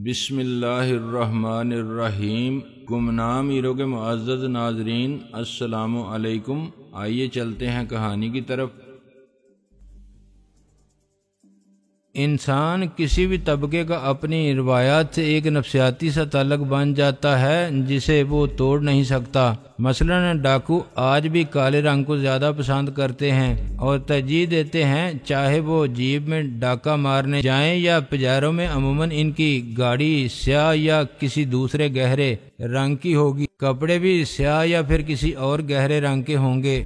بسم اللہ الرحمن الرحیم۔ گمنام ہیرو کے معزز ناظرین، السلام علیکم۔ آئیے چلتے ہیں کہانی کی طرف۔ انسان کسی بھی طبقے کا اپنی روایات سے ایک نفسیاتی سا تعلق بن جاتا ہے جسے وہ توڑ نہیں سکتا۔ مثلاً ڈاکو آج بھی کالے رنگ کو زیادہ پسند کرتے ہیں اور ترجیح دیتے ہیں، چاہے وہ جیب میں ڈاکہ مارنے جائیں یا پجاروں میں۔ عموماً ان کی گاڑی سیاہ یا کسی دوسرے گہرے رنگ کی ہوگی، کپڑے بھی سیاہ یا پھر کسی اور گہرے رنگ کے ہوں گے۔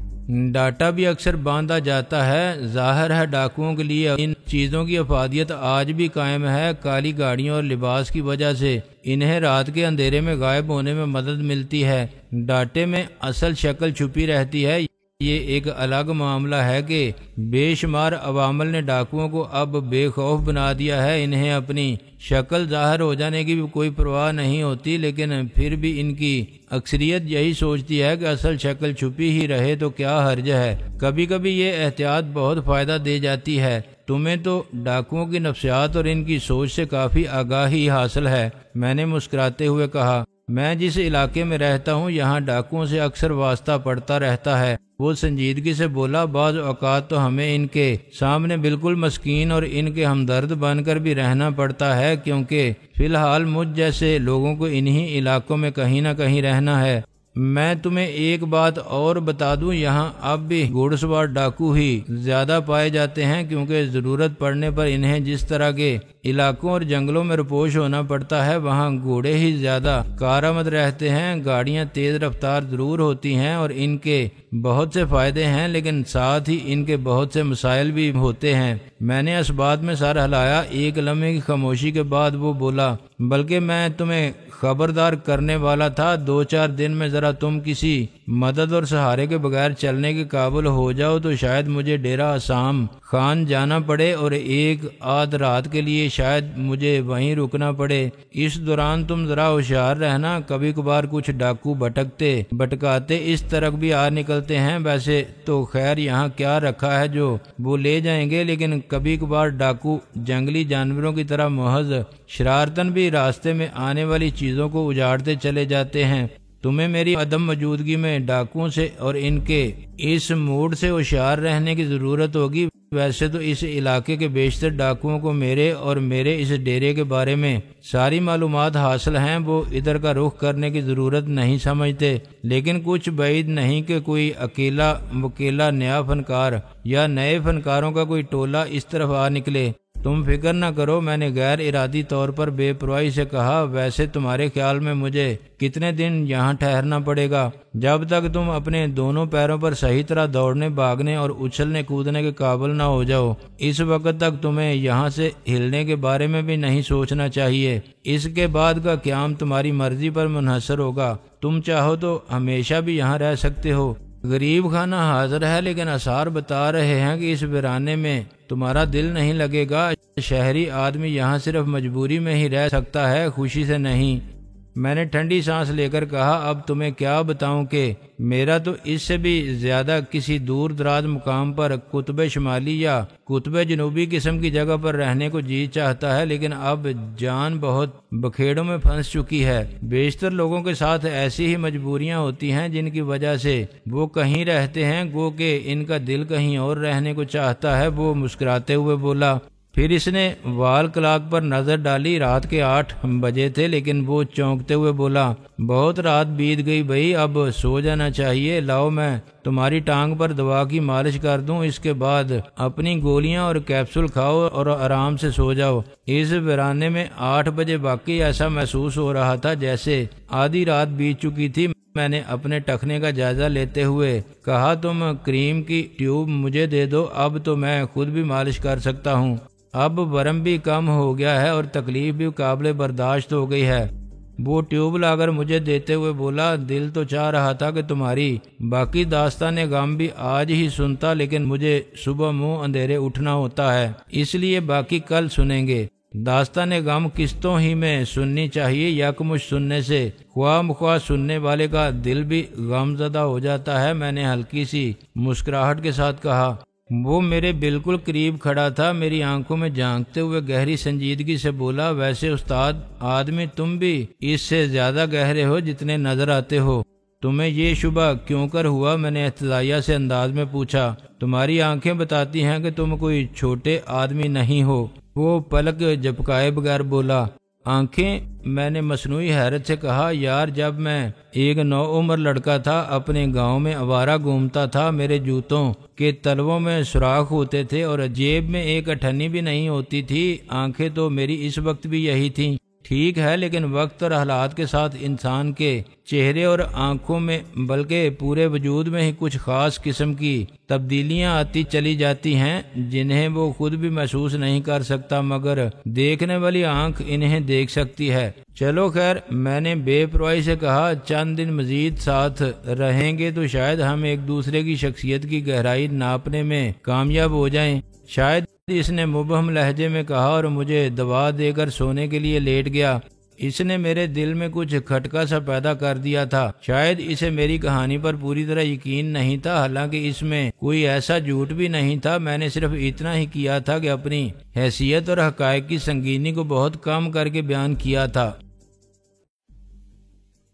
ڈاٹا بھی اکثر باندھا جاتا ہے۔ ظاہر ہے ڈاکوؤں کے لیے ان چیزوں کی افادیت آج بھی قائم ہے۔ کالی گاڑیوں اور لباس کی وجہ سے انہیں رات کے اندھیرے میں غائب ہونے میں مدد ملتی ہے۔ ڈاٹے میں اصل شکل چھپی رہتی ہے۔ یہ ایک الگ معاملہ ہے کہ بے شمار عوامل نے ڈاکوؤں کو اب بے خوف بنا دیا ہے۔ انہیں اپنی شکل ظاہر ہو جانے کی بھی کوئی پرواہ نہیں ہوتی، لیکن پھر بھی ان کی اکثریت یہی سوچتی ہے کہ اصل شکل چھپی ہی رہے تو کیا حرج ہے۔ کبھی کبھی یہ احتیاط بہت فائدہ دے جاتی ہے۔ تمہیں تو ڈاکوؤں کی نفسیات اور ان کی سوچ سے کافی آگاہی حاصل ہے، میں نے مسکراتے ہوئے کہا۔ میں جس علاقے میں رہتا ہوں یہاں ڈاکوؤں سے اکثر واسطہ پڑتا رہتا ہے۔ وہ سنجیدگی سے بولا، بعض اوقات تو ہمیں ان کے سامنے بالکل مسکین اور ان کے ہمدرد بن کر بھی رہنا پڑتا ہے، کیونکہ فی الحال مجھ جیسے لوگوں کو انہی علاقوں میں کہیں نہ کہیں رہنا ہے۔ میں تمہیں ایک بات اور بتا دوں، یہاں اب بھی گھوڑ سوار ڈاکو ہی زیادہ پائے جاتے ہیں، کیونکہ ضرورت پڑنے پر انہیں جس طرح کے علاقوں اور جنگلوں میں روپوش ہونا پڑتا ہے وہاں گھوڑے ہی زیادہ کارآمد رہتے ہیں۔ گاڑیاں تیز رفتار ضرور ہوتی ہیں اور ان کے بہت سے فائدے ہیں، لیکن ساتھ ہی ان کے بہت سے مسائل بھی ہوتے ہیں۔ میں نے اس بات میں سر ہلایا۔ ایک لمحے کی خاموشی کے بعد وہ بولا، بلکہ میں تمہیں خبردار کرنے والا تھا، 2-4 دن میں ذرا تم کسی مدد اور سہارے کے بغیر چلنے کے قابل ہو جاؤ تو شاید مجھے ڈیرہ اسام خان جانا پڑے اور ایک آدھ رات کے لیے شاید مجھے وہیں رکنا پڑے۔ اس دوران تم ذرا ہوشیار رہنا، کبھی کبھار کچھ ڈاکو بھٹکاتے اس طرف بھی آ نکلتے ہیں۔ ویسے تو خیر یہاں کیا رکھا ہے جو وہ لے جائیں گے، لیکن کبھی کبھار ڈاکو جنگلی جانوروں کی طرح محض شرارتاً بھی راستے میں آنے والی چیزوں کو اجاڑتے چلے جاتے ہیں۔ تمہیں میری عدم موجودگی میں ڈاکوؤں سے اور ان کے اس موڈ سے ہوشیار رہنے کی ضرورت ہوگی۔ ویسے تو اس علاقے کے بیشتر ڈاکوؤں کو میرے اور میرے اس ڈیرے کے بارے میں ساری معلومات حاصل ہیں، وہ ادھر کا رخ کرنے کی ضرورت نہیں سمجھتے، لیکن کچھ بعید نہیں کہ کوئی اکیلا نیا فنکار یا نئے فنکاروں کا کوئی ٹولہ اس طرف آ نکلے۔ تم فکر نہ کرو، میں نے غیر ارادی طور پر بے پرواہی سے کہا۔ ویسے تمہارے خیال میں مجھے کتنے دن یہاں ٹھہرنا پڑے گا؟ جب تک تم اپنے دونوں پیروں پر صحیح طرح دوڑنے، بھاگنے اور اچھلنے کودنے کے قابل نہ ہو جاؤ، اس وقت تک تمہیں یہاں سے ہلنے کے بارے میں بھی نہیں سوچنا چاہیے۔ اس کے بعد کا قیام تمہاری مرضی پر منحصر ہوگا۔ تم چاہو تو ہمیشہ بھی یہاں رہ سکتے ہو۔ غریب خانہ حاضر ہے، لیکن آثار بتا رہے ہیں کہ اس ویرانے میں تمہارا دل نہیں لگے گا۔ شہری آدمی یہاں صرف مجبوری میں ہی رہ سکتا ہے، خوشی سے نہیں۔ میں نے ٹھنڈی سانس لے کر کہا، اب تمہیں کیا بتاؤں کہ میرا تو اس سے بھی زیادہ کسی دور دراز مقام پر قطب شمالی یا قطب جنوبی قسم کی جگہ پر رہنے کو جی چاہتا ہے، لیکن اب جان بہت بکھیڑوں میں پھنس چکی ہے۔ بیشتر لوگوں کے ساتھ ایسی ہی مجبوریاں ہوتی ہیں جن کی وجہ سے وہ کہیں رہتے ہیں، گو کہ ان کا دل کہیں اور رہنے کو چاہتا ہے۔ وہ مسکراتے ہوئے بولا۔ پھر اس نے وال کلاک پر نظر ڈالی۔ رات کے 8 بجے تھے، لیکن وہ چونکتے ہوئے بولا، بہت رات بیت گئی بھائی، اب سو جانا چاہیے۔ لاؤ میں تمہاری ٹانگ پر دوا کی مالش کر دوں، اس کے بعد اپنی گولیاں اور کیپسول کھاؤ اور آرام سے سو جاؤ۔ اس ویرانے میں 8 بجے واقعی ایسا محسوس ہو رہا تھا جیسے آدھی رات بیت چکی تھی۔ میں نے اپنے ٹخنے کا جائزہ لیتے ہوئے کہا، تم کریم کی ٹیوب مجھے دے دو، اب تو میں خود بھی مالش کر سکتا ہوں۔ اب ورم بھی کم ہو گیا ہے اور تکلیف بھی قابل برداشت ہو گئی ہے۔ وہ ٹیوب لا کر مجھے دیتے ہوئے بولا، دل تو چاہ رہا تھا کہ تمہاری باقی داستان غم بھی آج ہی سنتا، لیکن مجھے صبح منہ اندھیرے اٹھنا ہوتا ہے، اس لیے باقی کل سنیں گے۔ داستان غم قسطوں ہی میں سننی چاہیے، یکمشت سننے سے خواہ مخواہ سننے والے کا دل بھی غم زدہ ہو جاتا ہے۔ میں نے ہلکی سی مسکراہٹ کے ساتھ کہا، وہ میرے بالکل قریب کھڑا تھا، میری آنکھوں میں جھانکتے ہوئے گہری سنجیدگی سے بولا، ویسے استاد آدمی تم بھی اس سے زیادہ گہرے ہو جتنے نظر آتے ہو، تمہیں یہ شبہ کیوں کر ہوا؟ میں نے احتجاجیہ سے انداز میں پوچھا۔ تمہاری آنکھیں بتاتی ہیں کہ تم کوئی چھوٹے آدمی نہیں ہو، وہ پلک جھپکائے بغیر بولا۔ آنکھیں؟ میں نے مصنوعی حیرت سے کہا، یار جب میں ایک نوعمر لڑکا تھا، اپنے گاؤں میں آوارہ گھومتا تھا، میرے جوتوں کے تلووں میں سوراخ ہوتے تھے اور جیب میں ایک اٹھنی بھی نہیں ہوتی تھی، آنکھیں تو میری اس وقت بھی یہی تھیں۔ ٹھیک ہے، لیکن وقت اور حالات کے ساتھ انسان کے چہرے اور آنکھوں میں بلکہ پورے وجود میں ہی کچھ خاص قسم کی تبدیلیاں آتی چلی جاتی ہیں جنہیں وہ خود بھی محسوس نہیں کر سکتا، مگر دیکھنے والی آنکھ انہیں دیکھ سکتی ہے۔ چلو خیر، میں نے بے پرواہی سے کہا، چند دن مزید ساتھ رہیں گے تو شاید ہم ایک دوسرے کی شخصیت کی گہرائی ناپنے میں کامیاب ہو جائیں۔ شاید، اس نے مبہم لہجے میں کہا اور مجھے دوا دے کر سونے کے لیے لیٹ گیا۔ اس نے میرے دل میں کچھ کھٹکا سا پیدا کر دیا تھا۔ شاید اسے میری کہانی پر پوری طرح یقین نہیں تھا، حالانکہ اس میں کوئی ایسا جھوٹ بھی نہیں تھا۔ میں نے صرف اتنا ہی کیا تھا کہ اپنی حیثیت اور حقائق کی سنگینی کو بہت کم کر کے بیان کیا تھا۔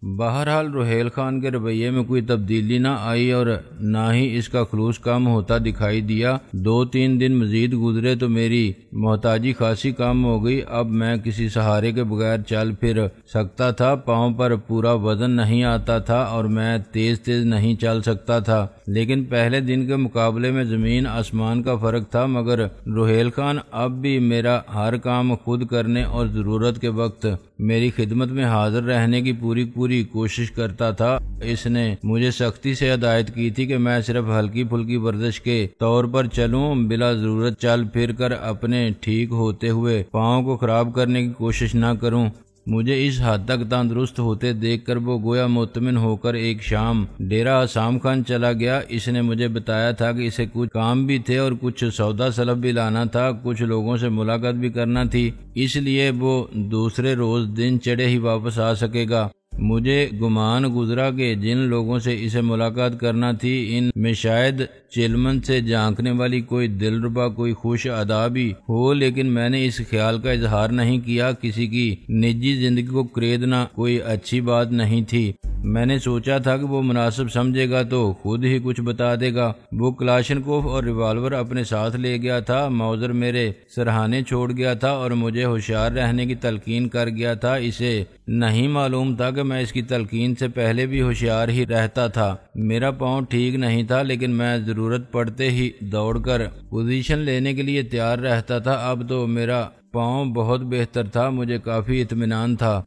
بہرحال روحیل خان کے رویے میں کوئی تبدیلی نہ آئی اور نہ ہی اس کا خلوص کم ہوتا دکھائی دیا۔ 2-3 دن مزید گزرے تو میری محتاجی خاصی کم ہو گئی۔ اب میں کسی سہارے کے بغیر چل پھر سکتا تھا، پاؤں پر پورا وزن نہیں آتا تھا اور میں تیز تیز نہیں چل سکتا تھا، لیکن پہلے دن کے مقابلے میں زمین آسمان کا فرق تھا۔ مگر روحیل خان اب بھی میرا ہر کام خود کرنے اور ضرورت کے وقت میری خدمت میں حاضر رہنے کی پوری کوشش کرتا تھا۔ اس نے مجھے سختی سے ہدایت کی تھی کہ میں صرف ہلکی پھلکی ورزش کے طور پر چلوں، بلا ضرورت چل پھر کر اپنے ٹھیک ہوتے ہوئے پاؤں کو خراب کرنے کی کوشش نہ کروں۔ مجھے اس حد تک تندرست ہوتے دیکھ کر وہ گویا مطمئن ہو کر ایک شام ڈیرہ عصام خان چلا گیا۔ اس نے مجھے بتایا تھا کہ اسے کچھ کام بھی تھے اور کچھ سودا سلب بھی لانا تھا، کچھ لوگوں سے ملاقات بھی کرنا تھی، اس لیے وہ دوسرے روز دن چڑھے ہی واپس آ سکے گا۔ مجھے گمان گزرا کہ جن لوگوں سے اسے ملاقات کرنا تھی ان میں شاید چلمن سے جھانکنے والی کوئی دلربا، کوئی خوش ادا بھی ہو، لیکن میں نے اس خیال کا اظہار نہیں کیا۔ کسی کی نجی زندگی کو کریدنا کوئی اچھی بات نہیں تھی۔ میں نے سوچا تھا کہ وہ مناسب سمجھے گا تو خود ہی کچھ بتا دے گا۔ وہ کلاشنکوف اور ریوالور اپنے ساتھ لے گیا تھا، موزر میرے سرہانے چھوڑ گیا تھا اور مجھے ہوشیار رہنے کی تلقین کر گیا تھا۔ اسے نہیں معلوم تھا کہ میں اس کی تلقین سے پہلے بھی ہوشیار ہی رہتا تھا۔ میرا پاؤں ٹھیک نہیں تھا، لیکن میں ضرورت پڑتے ہی دوڑ کر پوزیشن لینے کے لیے تیار رہتا تھا۔ اب تو میرا پاؤں بہت بہتر تھا، مجھے کافی اطمینان تھا۔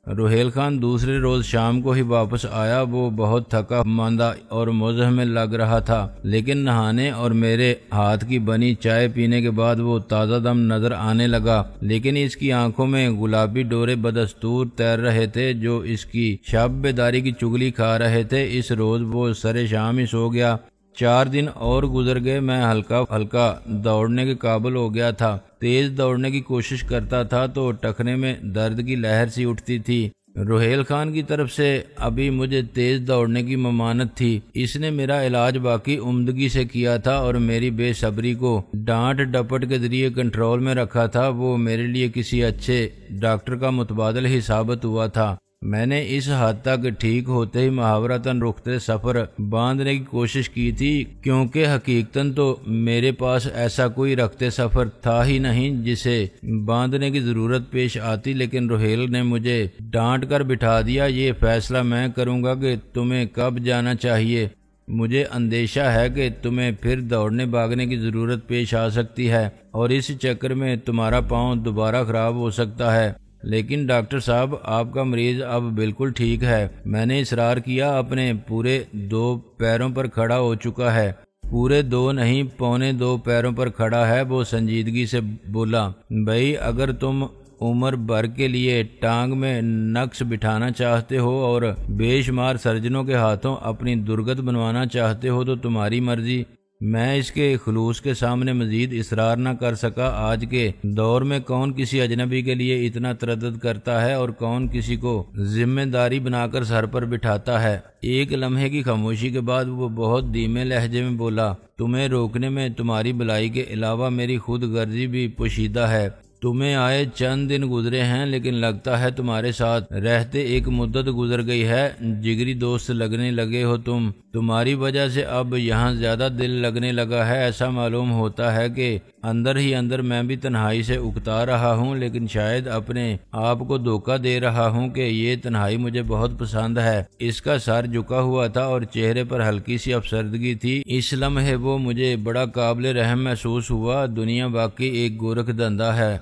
روحیل خان دوسرے روز شام کو ہی واپس آیا۔ وہ بہت تھکا ماندہ اور مزاحمت لگ رہا تھا، لیکن نہانے اور میرے ہاتھ کی بنی چائے پینے کے بعد وہ تازہ دم نظر آنے لگا، لیکن اس کی آنکھوں میں گلابی ڈورے بدستور تیر رہے تھے جو اس کی شب بیداری کی چگلی کھا رہے تھے۔ اس روز وہ سرے شام ہی سو گیا۔ 4 دن اور گزر گئے، میں ہلکا دوڑنے کے قابل ہو گیا تھا۔ تیز دوڑنے کی کوشش کرتا تھا تو ٹخنے میں درد کی لہر سی اٹھتی تھی۔ روحیل خان کی طرف سے ابھی مجھے تیز دوڑنے کی ممانعت تھی۔ اس نے میرا علاج باقی عمدگی سے کیا تھا اور میری بے صبری کو ڈانٹ ڈپٹ کے ذریعے کنٹرول میں رکھا تھا۔ وہ میرے لیے کسی اچھے ڈاکٹر کا متبادل ہی ثابت ہوا تھا۔ میں نے اس حد تک ٹھیک ہوتے ہی محاورتاً رختے سفر باندھنے کی کوشش کی تھی، کیونکہ حقیقتاً تو میرے پاس ایسا کوئی رختے سفر تھا ہی نہیں جسے باندھنے کی ضرورت پیش آتی، لیکن روحیل نے مجھے ڈانٹ کر بٹھا دیا۔ یہ فیصلہ میں کروں گا کہ تمہیں کب جانا چاہیے۔ مجھے اندیشہ ہے کہ تمہیں پھر دوڑنے بھاگنے کی ضرورت پیش آ سکتی ہے اور اس چکر میں تمہارا پاؤں دوبارہ خراب ہو سکتا ہے۔ لیکن ڈاکٹر صاحب، آپ کا مریض اب بالکل ٹھیک ہے۔ میں نے اصرار کیا۔ اپنے پورے 2 پیروں پر کھڑا ہو چکا ہے۔ پورے 2 نہیں، 1.25 پیروں پر کھڑا ہے۔ وہ سنجیدگی سے بولا، بھائی اگر تم عمر بھر کے لیے ٹانگ میں نقص بٹھانا چاہتے ہو اور بے شمار سرجنوں کے ہاتھوں اپنی درگت بنوانا چاہتے ہو تو تمہاری مرضی۔ میں اس کے خلوص کے سامنے مزید اصرار نہ کر سکا۔ آج کے دور میں کون کسی اجنبی کے لیے اتنا تردد کرتا ہے اور کون کسی کو ذمہ داری بنا کر سر پر بٹھاتا ہے۔ ایک لمحے کی خاموشی کے بعد وہ بہت دھیمے لہجے میں بولا، تمہیں روکنے میں تمہاری بھلائی کے علاوہ میری خود غرضی بھی پوشیدہ ہے۔ تمہیں آئے چند دن گزرے ہیں، لیکن لگتا ہے تمہارے ساتھ رہتے ایک مدت گزر گئی ہے۔ جگری دوست لگنے لگے ہو تم۔ تمہاری وجہ سے اب یہاں زیادہ دل لگنے لگا ہے۔ ایسا معلوم ہوتا ہے کہ اندر ہی اندر میں بھی تنہائی سے اکتا رہا ہوں، لیکن شاید اپنے آپ کو دھوکہ دے رہا ہوں کہ یہ تنہائی مجھے بہت پسند ہے۔ اس کا سر جھکا ہوا تھا اور چہرے پر ہلکی سی افسردگی تھی۔ اس لمحے وہ مجھے بڑا قابل رحم محسوس ہوا۔ دنیا واقعی ایک گورکھ دھندا ہے۔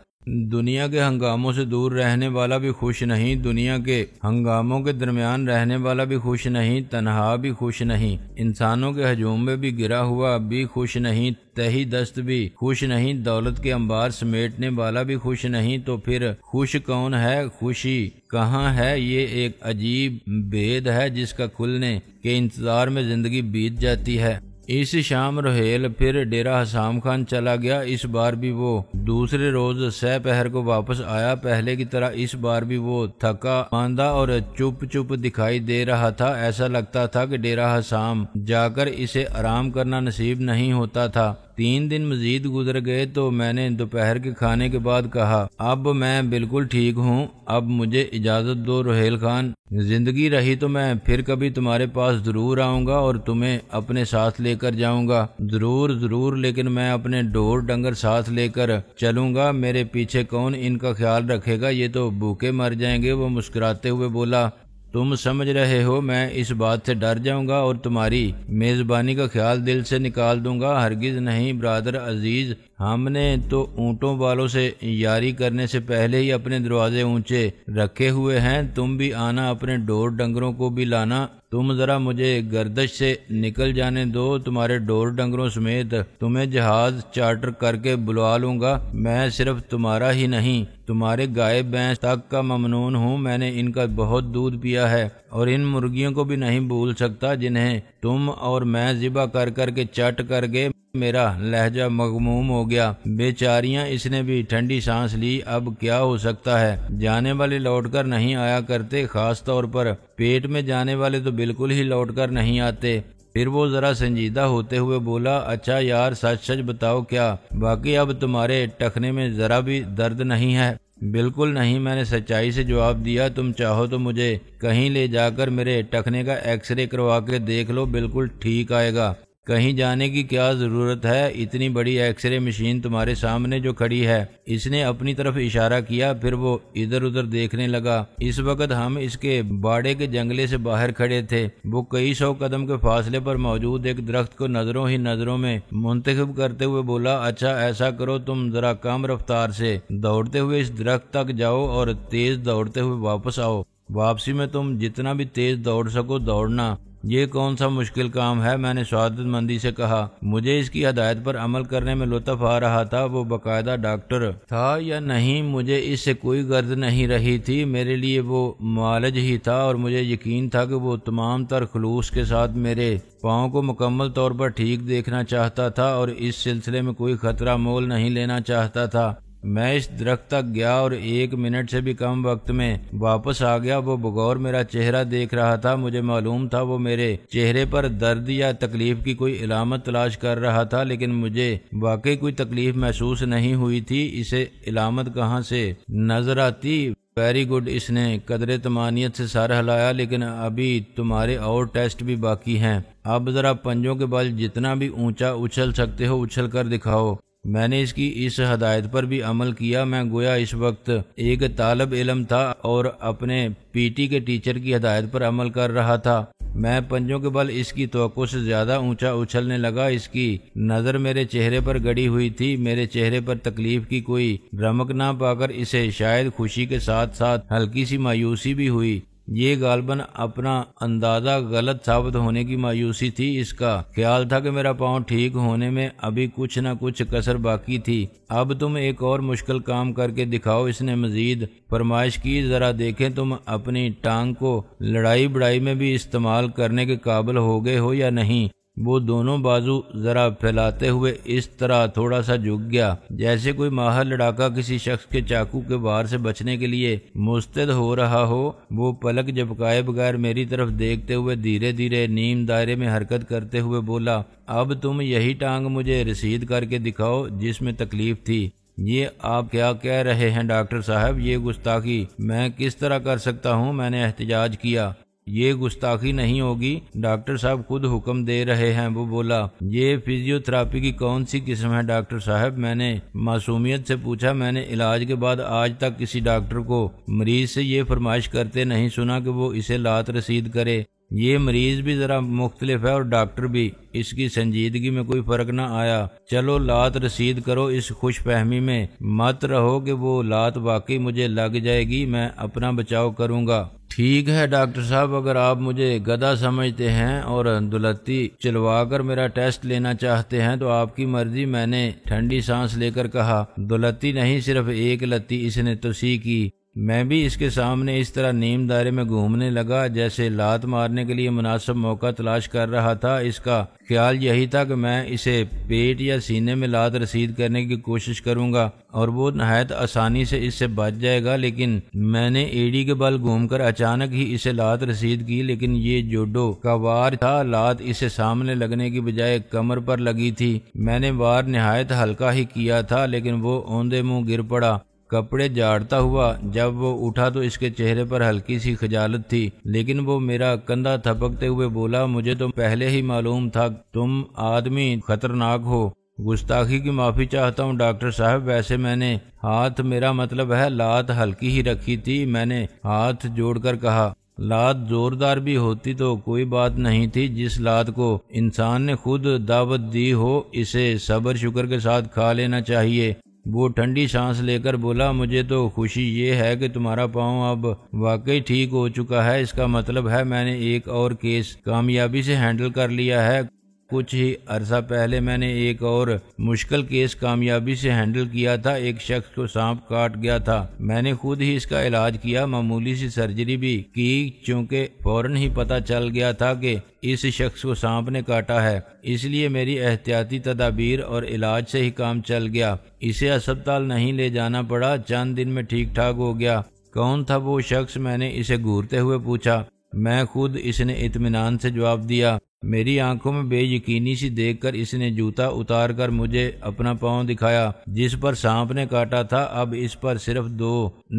دنیا کے ہنگاموں سے دور رہنے والا بھی خوش نہیں، دنیا کے ہنگاموں کے درمیان رہنے والا بھی خوش نہیں، تنہا بھی خوش نہیں، انسانوں کے ہجوم میں بھی گرا ہوا بھی خوش نہیں، تہی دست بھی خوش نہیں، دولت کے انبار سمیٹنے والا بھی خوش نہیں۔ تو پھر خوش کون ہے؟ خوشی کہاں ہے؟ یہ ایک عجیب بھید ہے جس کا کھلنے کے انتظار میں زندگی بیت جاتی ہے۔ اس شام رحیل پھر ڈیرہ حسام خان چلا گیا۔ اس بار بھی وہ دوسرے روز سہ پہر کو واپس آیا۔ پہلے کی طرح اس بار بھی وہ تھکا ماندہ اور چپ چپ دکھائی دے رہا تھا۔ ایسا لگتا تھا کہ ڈیرہ حسام جا کر اسے آرام کرنا نصیب نہیں ہوتا تھا۔ 3 دن مزید گزر گئے تو میں نے دوپہر کے کھانے کے بعد کہا، اب میں بالکل ٹھیک ہوں، اب مجھے اجازت دو رحیل خان۔ زندگی رہی تو میں پھر کبھی تمہارے پاس ضرور آؤں گا اور تمہیں اپنے ساتھ لے کر جاؤں گا۔ ضرور، لیکن میں اپنے ڈور ڈنگر ساتھ لے کر چلوں گا۔ میرے پیچھے کون ان کا خیال رکھے گا؟ یہ تو بھوکے مر جائیں گے۔ وہ مسکراتے ہوئے بولا، تم سمجھ رہے ہو میں اس بات سے ڈر جاؤں گا اور تمہاری میزبانی کا خیال دل سے نکال دوں گا؟ ہرگز نہیں برادر عزیز، ہم نے تو اونٹوں والوں سے یاری کرنے سے پہلے ہی اپنے دروازے اونچے رکھے ہوئے ہیں۔ تم بھی آنا، اپنے ڈور ڈنگروں کو بھی لانا۔ تم ذرا مجھے گردش سے نکل جانے دو، تمہارے ڈور ڈنگروں سمیت تمہیں جہاز چارٹر کر کے بلوا لوں گا۔ میں صرف تمہارا ہی نہیں، تمہارے گائے بھینس تک کا ممنون ہوں۔ میں نے ان کا بہت دودھ پیا ہے اور ان مرغیوں کو بھی نہیں بھول سکتا جنہیں تم اور میں ذبح کر کر کے چٹ کر گئے۔ میرا لہجہ مغموم ہو گیا۔ بیچاریاں، اس نے بھی ٹھنڈی سانس لی۔ اب کیا ہو سکتا ہے؟ جانے والے لوٹ کر نہیں آیا کرتے، خاص طور پر پیٹ میں جانے والے تو بالکل ہی لوٹ کر نہیں آتے۔ پھر وہ ذرا سنجیدہ ہوتے ہوئے بولا، اچھا یار، سچ سچ بتاؤ، کیا باقی اب تمہارے ٹخنے میں ذرا بھی درد نہیں ہے؟ بالکل نہیں، میں نے سچائی سے جواب دیا۔ تم چاہو تو مجھے کہیں لے جا کر میرے ٹخنے کا ایکس رے کروا کے دیکھ لو، بالکل ٹھیک آئے گا۔ کہیں جانے کی کیا ضرورت ہے؟ اتنی بڑی ایکس رے مشین تمہارے سامنے جو کھڑی ہے۔ اس نے اپنی طرف اشارہ کیا، پھر وہ ادھر ادھر دیکھنے لگا۔ اس وقت ہم اس کے باڑے کے جنگلے سے باہر کھڑے تھے۔ وہ کئی 100 قدم کے فاصلے پر موجود ایک درخت کو نظروں ہی نظروں میں منتخب کرتے ہوئے بولا، اچھا ایسا کرو، تم ذرا کم رفتار سے دوڑتے ہوئے اس درخت تک جاؤ اور تیز دوڑتے ہوئے واپس آؤ۔ واپسی میں تم جتنا بھی تیز دوڑ سکو دوڑنا۔ یہ کون سا مشکل کام ہے؟ میں نے سعادت مندی سے کہا۔ مجھے اس کی ہدایت پر عمل کرنے میں لطف آ رہا تھا۔ وہ باقاعدہ ڈاکٹر تھا یا نہیں، مجھے اس سے کوئی غرض نہیں رہی تھی۔ میرے لیے وہ معالج ہی تھا اور مجھے یقین تھا کہ وہ تمام تر خلوص کے ساتھ میرے پاؤں کو مکمل طور پر ٹھیک دیکھنا چاہتا تھا اور اس سلسلے میں کوئی خطرہ مول نہیں لینا چاہتا تھا۔ میں اس درخت تک گیا اور 1 منٹ سے بھی کم وقت میں واپس آ گیا۔ وہ بغور میرا چہرہ دیکھ رہا تھا۔ مجھے معلوم تھا وہ میرے چہرے پر درد یا تکلیف کی کوئی علامت تلاش کر رہا تھا، لیکن مجھے واقعی کوئی تکلیف محسوس نہیں ہوئی تھی۔ اسے علامت کہاں سے نظر آتی؟ ویری گڈ، اس نے قدرے طمانیت سے سر ہلایا، لیکن ابھی تمہارے اور ٹیسٹ بھی باقی ہیں۔ اب ذرا پنجوں کے بل جتنا بھی اونچا اچھل سکتے ہو اچھل کر دکھاؤ۔ میں نے اس کی اس ہدایت پر بھی عمل کیا۔ میں گویا اس وقت ایک طالب علم تھا اور اپنے پی ٹی کے ٹیچر کی ہدایت پر عمل کر رہا تھا۔ میں پنجوں کے بل اس کی توقع سے زیادہ اونچا اچھلنے لگا۔ اس کی نظر میرے چہرے پر گڑی ہوئی تھی۔ میرے چہرے پر تکلیف کی کوئی رمق نہ پا کر اسے شاید خوشی کے ساتھ ساتھ ہلکی سی مایوسی بھی ہوئی۔ یہ غالباً اپنا اندازہ غلط ثابت ہونے کی مایوسی تھی۔ اس کا خیال تھا کہ میرا پاؤں ٹھیک ہونے میں ابھی کچھ نہ کچھ کسر باقی تھی۔ اب تم ایک اور مشکل کام کر کے دکھاؤ، اس نے مزید فرمائش کی۔ ذرا دیکھیں تم اپنی ٹانگ کو لڑائی بڑائی میں بھی استعمال کرنے کے قابل ہو گئے ہو یا نہیں۔ وہ دونوں بازو ذرا پھیلاتے ہوئے اس طرح تھوڑا سا جھک گیا جیسے کوئی ماہر لڑاکا کسی شخص کے چاقو کے وار سے بچنے کے لیے مستعد ہو رہا ہو۔ وہ پلک جھپکائے بغیر میری طرف دیکھتے ہوئے دھیرے دھیرے نیم دائرے میں حرکت کرتے ہوئے بولا، اب تم یہی ٹانگ مجھے رسید کر کے دکھاؤ جس میں تکلیف تھی۔ یہ آپ کیا کہہ رہے ہیں ڈاکٹر صاحب؟ یہ گستاخی میں کس طرح کر سکتا ہوں؟ میں نے احتجاج کیا۔ یہ گستاخی نہیں ہوگی، ڈاکٹر صاحب خود حکم دے رہے ہیں، وہ بولا۔ یہ فزیو تھراپی کی کون سی قسم ہے ڈاکٹر صاحب؟ میں نے معصومیت سے پوچھا۔ میں نے علاج کے بعد آج تک کسی ڈاکٹر کو مریض سے یہ فرمائش کرتے نہیں سنا کہ وہ اسے لات رسید کرے۔ یہ مریض بھی ذرا مختلف ہے اور ڈاکٹر بھی، اس کی سنجیدگی میں کوئی فرق نہ آیا۔ چلو لات رسید کرو، اس خوش فہمی میں مت رہو کہ وہ لات واقعی مجھے لگ جائے گی، میں اپنا بچاؤ کروں گا۔ ٹھیک ہے ڈاکٹر صاحب، اگر آپ مجھے گدھا سمجھتے ہیں اور دلتی چلوا کر میرا ٹیسٹ لینا چاہتے ہیں تو آپ کی مرضی، میں نے ٹھنڈی سانس لے کر کہا۔ دلتی نہیں، صرف ایک لتی اس نے توسیع کی۔ میں بھی اس کے سامنے اس طرح نیم دائرے میں گھومنے لگا جیسے لات مارنے کے لیے مناسب موقع تلاش کر رہا تھا۔ اس کا خیال یہی تھا کہ میں اسے پیٹ یا سینے میں لات رسید کرنے کی کوشش کروں گا اور وہ نہایت آسانی سے اس سے بچ جائے گا، لیکن میں نے ایڑی کے بل گھوم کر اچانک ہی اسے لات رسید کی، لیکن یہ جوڈو کا وار تھا۔ لات اسے سامنے لگنے کی بجائے کمر پر لگی تھی۔ میں نے وار نہایت ہلکا ہی کیا تھا، لیکن وہ اوندے منہ گر پڑا، کپڑے جھاڑتا ہوا۔ جب وہ اٹھا تو اس کے چہرے پر ہلکی سی خجالت تھی، لیکن وہ میرا کندھا تھپکتے ہوئے بولا، مجھے تو پہلے ہی معلوم تھا تم آدمی خطرناک ہو۔ گستاخی کی معافی چاہتا ہوں ڈاکٹر صاحب، ویسے میں نے ہاتھ، میرا مطلب ہے لات ہلکی ہی رکھی تھی۔ میں نے ہاتھ جوڑ کر کہا۔ لات زوردار بھی ہوتی تو کوئی بات نہیں تھی، جس لات کو انسان نے خود دعوت دی ہو اسے صبر شکر کے ساتھ کھا لینا چاہیے۔ وہ ٹھنڈی سانس لے کر بولا، مجھے تو خوشی یہ ہے کہ تمہارا پاؤں اب واقعی ٹھیک ہو چکا ہے۔ اس کا مطلب ہے میں نے ایک اور کیس کامیابی سے ہینڈل کر لیا ہے۔ کچھ ہی عرصہ پہلے میں نے ایک اور مشکل کیس کامیابی سے ہینڈل کیا تھا۔ ایک شخص کو سانپ کاٹ گیا تھا، میں نے خود ہی اس کا علاج کیا، معمولی سی سرجری بھی کی، چونکہ فوراً ہی پتہ چل گیا تھا کہ اس شخص کو سانپ نے کاٹا ہے، اس لیے میری احتیاطی تدابیر اور علاج سے ہی کام چل گیا۔ اسے ہسپتال نہیں لے جانا پڑا، چند دن میں ٹھیک ٹھاک ہو گیا۔ کون تھا وہ شخص؟ میں نے اسے گھورتے ہوئے پوچھا۔ میں خود، اس نے اطمینان سے جواب دیا۔ میری آنکھوں میں بے یقینی سی دیکھ کر اس نے جوتا اتار کر مجھے اپنا پاؤں دکھایا جس پر سانپ نے کاٹا تھا۔ اب اس پر صرف 2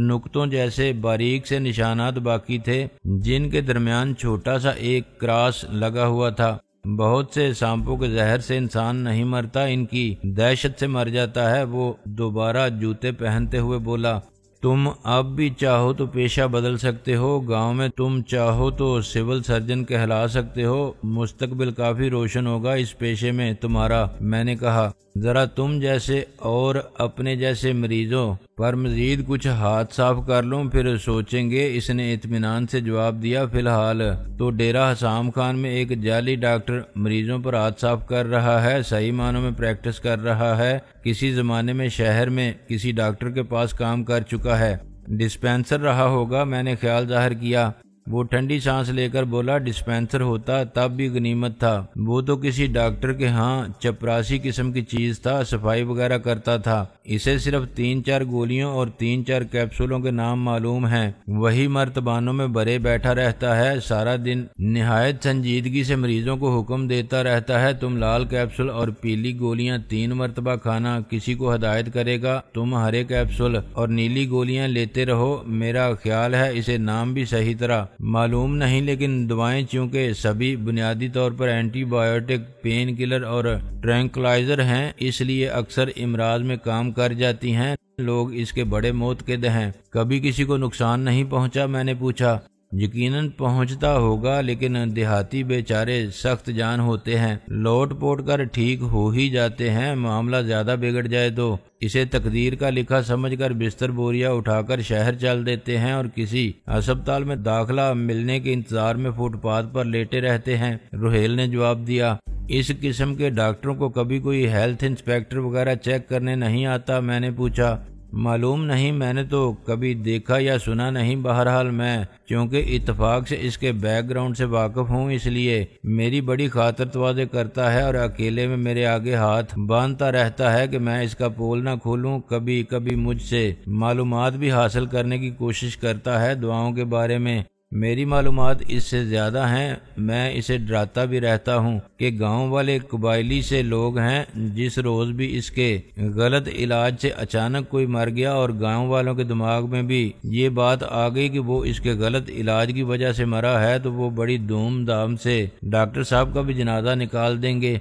نقطوں جیسے باریک سے نشانات باقی تھے، جن کے درمیان چھوٹا سا ایک کراس لگا ہوا تھا۔ بہت سے سانپوں کے زہر سے انسان نہیں مرتا، ان کی دہشت سے مر جاتا ہے۔ وہ دوبارہ جوتے پہنتے ہوئے بولا، تم اب بھی چاہو تو پیشہ بدل سکتے ہو، گاؤں میں تم چاہو تو سول سرجن کہلا سکتے ہو، مستقبل کافی روشن ہوگا اس پیشے میں تمہارا۔ میں نے کہا، ذرا تم جیسے اور اپنے جیسے مریضوں پر مزید کچھ ہاتھ صاف کر لوں پھر سوچیں گے، اس نے اطمینان سے جواب دیا۔ فی الحال تو ڈیرہ حسام خان میں ایک جعلی ڈاکٹر مریضوں پر ہاتھ صاف کر رہا ہے، صحیح معنوں میں پریکٹس کر رہا ہے۔ کسی زمانے میں شہر میں کسی ڈاکٹر کے پاس کام کر چکا ہے، ڈسپینسر رہا ہوگا، میں نے خیال ظاہر کیا۔ وہ ٹھنڈی سانس لے کر بولا، ڈسپینسر ہوتا تب بھی غنیمت تھا، وہ تو کسی ڈاکٹر کے ہاں چپراسی قسم کی چیز تھا، صفائی وغیرہ کرتا تھا۔ اسے صرف 3-4 گولیوں اور 3-4 کیپسولوں کے نام معلوم ہیں، وہی مرتبانوں میں بھرے بیٹھا رہتا ہے، سارا دن نہایت سنجیدگی سے مریضوں کو حکم دیتا رہتا ہے، تم لال کیپسول اور پیلی گولیاں 3 مرتبہ کھانا، کسی کو ہدایت کرے گا تم ہرے کیپسول اور نیلی گولیاں لیتے رہو۔ میرا خیال ہے اسے نام بھی صحیح طرح معلوم نہیں، لیکن دوائیں چونکہ سبھی بنیادی طور پر اینٹی بایوٹک، پین کلر اور ٹرینکلائزر ہیں، اس لیے اکثر امراض میں کام کر جاتی ہیں۔ لوگ اس کے بڑے معتقد ہیں۔ کبھی کسی کو نقصان نہیں پہنچا؟ میں نے پوچھا۔ یقیناً پہنچتا ہوگا، لیکن دیہاتی بیچارے سخت جان ہوتے ہیں، لوٹ پوٹ کر ٹھیک ہو ہی جاتے ہیں، معاملہ زیادہ بگڑ جائے تو اسے تقدیر کا لکھا سمجھ کر بستر بوریا اٹھا کر شہر چل دیتے ہیں اور کسی ہسپتال میں داخلہ ملنے کے انتظار میں فٹ پاتھ پر لیٹے رہتے ہیں۔ روہیل نے جواب دیا۔ اس قسم کے ڈاکٹروں کو کبھی کوئی ہیلتھ انسپیکٹر وغیرہ چیک کرنے نہیں آتا؟ میں نے پوچھا۔ معلوم نہیں، میں نے تو کبھی دیکھا یا سنا نہیں، بہرحال میں چونکہ اتفاق سے اس کے بیک گراؤنڈ سے واقف ہوں، اس لیے میری بڑی خاطر تواضع کرتا ہے اور اکیلے میں میرے آگے ہاتھ باندھتا رہتا ہے کہ میں اس کا پول نہ کھولوں۔ کبھی کبھی مجھ سے معلومات بھی حاصل کرنے کی کوشش کرتا ہے دعاؤں کے بارے میں۔ میری معلومات اس سے زیادہ ہیں، میں اسے ڈراتا بھی رہتا ہوں کہ گاؤں والے قبائلی سے لوگ ہیں، جس روز بھی اس کے غلط علاج سے اچانک کوئی مر گیا اور گاؤں والوں کے دماغ میں بھی یہ بات آ گئی کہ وہ اس کے غلط علاج کی وجہ سے مرا ہے، تو وہ بڑی دھوم دھام سے ڈاکٹر صاحب کا بھی جنازہ نکال دیں گے